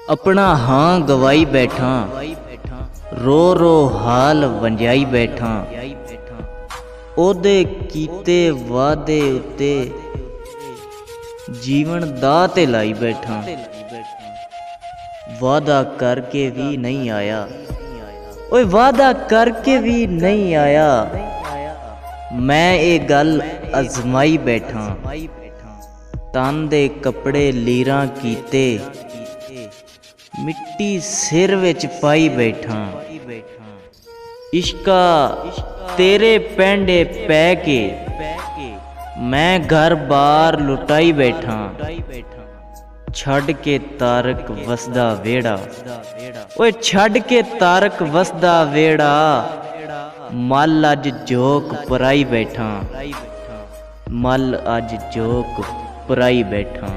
अपना हाँ गवाई बैठा, रो रो हाल वंजाई बैठा। ओदे कीते वादे उत्ते जीवन दाह ते लाई बैठा। वादा करके भी नहीं आया, ओए वादा करके भी नहीं आया। मैं ये गल अजमाई बैठा, तन दे कपड़े लीरां कीते, मिट्टी सिर विच पाई बैठा। इश्का तेरे पैंडे पै के मैं घर बार लुटाई बैठा। छड़ के तारक वसदा वेड़ा, ओए छड़ के तारक वसदा वेड़ा। मल अज जोक पराई बैठा, मल अज जोक पराई बैठा।